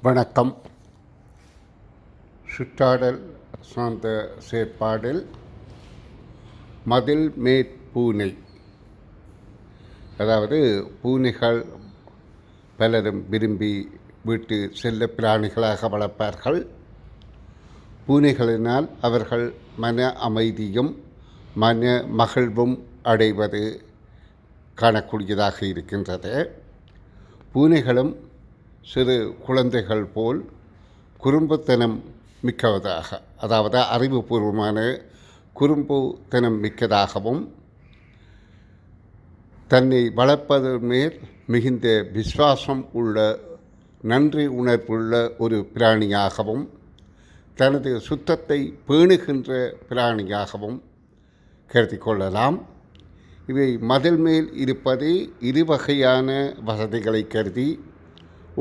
வணக்கம். சுற்றாடல் சார்ந்த செயற்பாடில் மதில் மேற்பூனை, அதாவது பூனைகள் பலரும் விரும்பி வீட்டு செல்ல பிராணிகளாக வளர்ப்பார்கள். பூனைகளினால் அவர்கள் மன அமைதியும் மன மகிழ்வும் அடைவது காணக்கூடியதாக இருக்கின்றது. பூனைகளும் சிறு குழந்தைகள் போல் குறும்புத்தனம் மிக்கதாக, அதாவது அறிவுபூர்வமான குறும்புத்தனம் மிக்கதாகவும் தன்னை வளர்ப்பதன் மேல் மிகுந்த விசுவாசம் உள்ள நன்றி உணர்வுள்ள ஒரு பிராணியாகவும் தனது சுத்தத்தை பேணுகின்ற பிராணியாகவும் கருதி கொள்ளலாம். இவை மதில் மேல் இருப்பது இரு வகையான வசதிகளை கருதி,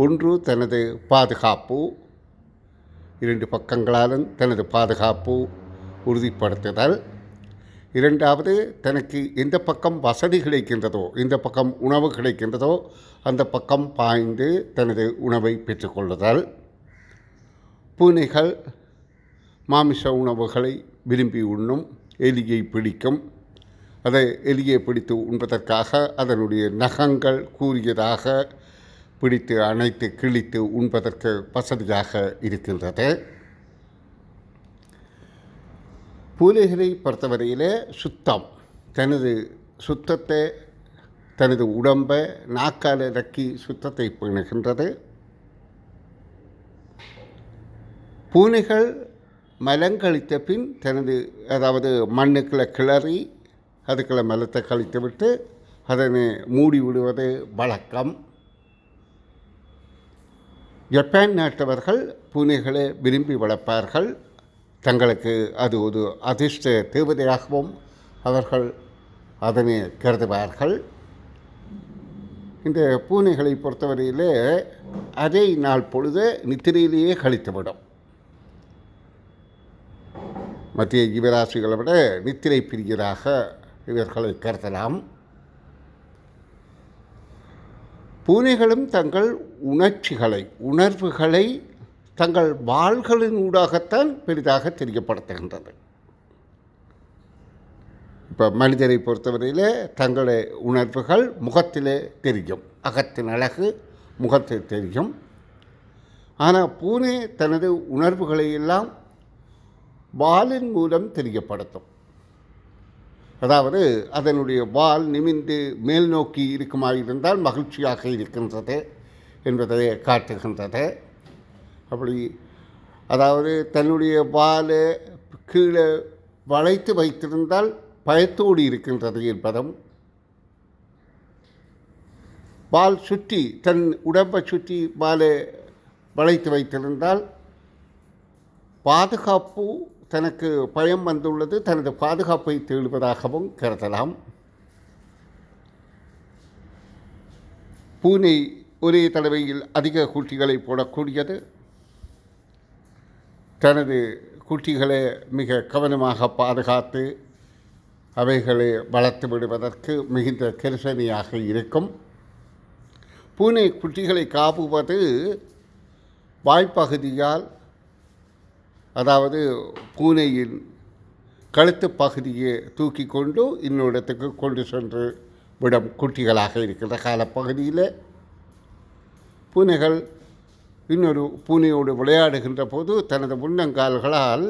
ஒன்று தனது பாதுகாப்பு, இரண்டு பக்கங்களாலும் தனது பாதுகாப்பு உறுதிப்படுத்துதல். இரண்டாவது, தனக்கு எந்த பக்கம் வசதி கிடைக்கின்றதோ, எந்த பக்கம் உணவு கிடைக்கின்றதோ அந்த பக்கம் பாய்ந்து தனது உணவை பெற்றுக்கொள்ளுதல். பூனைகள் மாமிச உணவுகளை விரும்பி உண்ணும். எலியை பிடிக்கும். அதை எலியை பிடித்து உண்பதற்காக அதனுடைய நகங்கள் கூறியதாக பிடித்து அணைத்து கிழித்து உண்பதற்கு வசதியாக இருக்கின்றது. பூனைகளை பொறுத்தவரையிலே சுத்தம், தனது சுத்தத்தை, தனது உடம்பை நாக்கால் இறக்கி சுத்தத்தை பேணுகின்றது. பூனைகள் மலங்கழித்த பின் தனது, அதாவது மண்ணுக்குள்ளே கிளறி அதுக்குள்ளே மலத்தை கழித்து விட்டு அதனை மூடி விடுவது வழக்கம். ஜப்பான் நாட்டவர்கள் பூனைகளை விரும்பி வளர்ப்பார்கள். தங்களுக்கு அது ஒரு அதிர்ஷ்ட தேவதையாகவும் அவர்கள் அதனை கருதுவார்கள். இந்த பூனைகளை பொறுத்தவரையிலே அதே நாள் பொழுது நித்திரையிலேயே கழித்துவிடும். மத்திய ஜீவராசிகளை விட நித்திரை பிரியராக இவர்களை கருதலாம். பூனைகளும் தங்கள் உணர்வுகளை தங்கள் வாள்களின் ஊடாகத்தான் பெரிதாக தெரியப்படுத்துகின்றது. இப்போ மனிதரை பொறுத்தவரையில் தங்களுடைய உணர்வுகள் முகத்திலே தெரியும், அகத்தின் அழகு முகத்தில் தெரியும். ஆனால் பூனை தனது உணர்வுகளை எல்லாம் வாலின் மூலம் தெரியப்படுத்தும். அதாவது அதனுடைய வால் நிமிந்து மேல் நோக்கி இருக்குமாயிருந்தால் மகிழ்ச்சியாக இருக்கின்றது என்பதை காட்டுகின்றது. அப்படி, அதாவது தன்னுடைய வாலை கீழே வளைத்து வைத்திருந்தால் பயத்தோடு இருக்கின்றது என்பதும், வால் சுற்றி தன் உடம்பை சுற்றி வாலை வளைத்து வைத்திருந்தால் பாதுகாப்பு, தனக்கு பயம் வந்துள்ளது, தனது பாதுகாப்பை தேடுவதாகவும் கருதலாம். பூனை ஒரே தடவையில் அதிக குட்டிகளை போடக்கூடியது. தனது குட்டிகளை மிக கவனமாக பாதுகாத்து அவைகளை வளர்த்து விடுவதற்கு மிகுந்த கரிசனையாக இருக்கும். பூனை குட்டிகளை காப்புவது வாய்ப்பகுதியால், அதாவது பூனையின் கழுத்து பகுதியை தூக்கி கொண்டு இன்னொரு இடத்துக்கு கொண்டு சென்று விடும் குட்டிகளாக இருக்கின்ற காலப்பகுதியில் பூனைகள் இன்னொரு பூனையோடு விளையாடுகின்ற போது தனது முன்னங்கால்களால்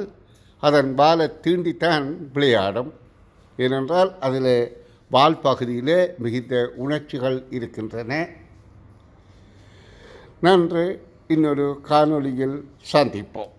அதன் வாலை தீண்டித்தான் விளையாடும். ஏனென்றால் அதில் வால் பகுதியில் மிகுந்த உணர்ச்சிகள் இருக்கின்றன. நன்று, இன்னொரு காணொளியில் சந்திப்போம்.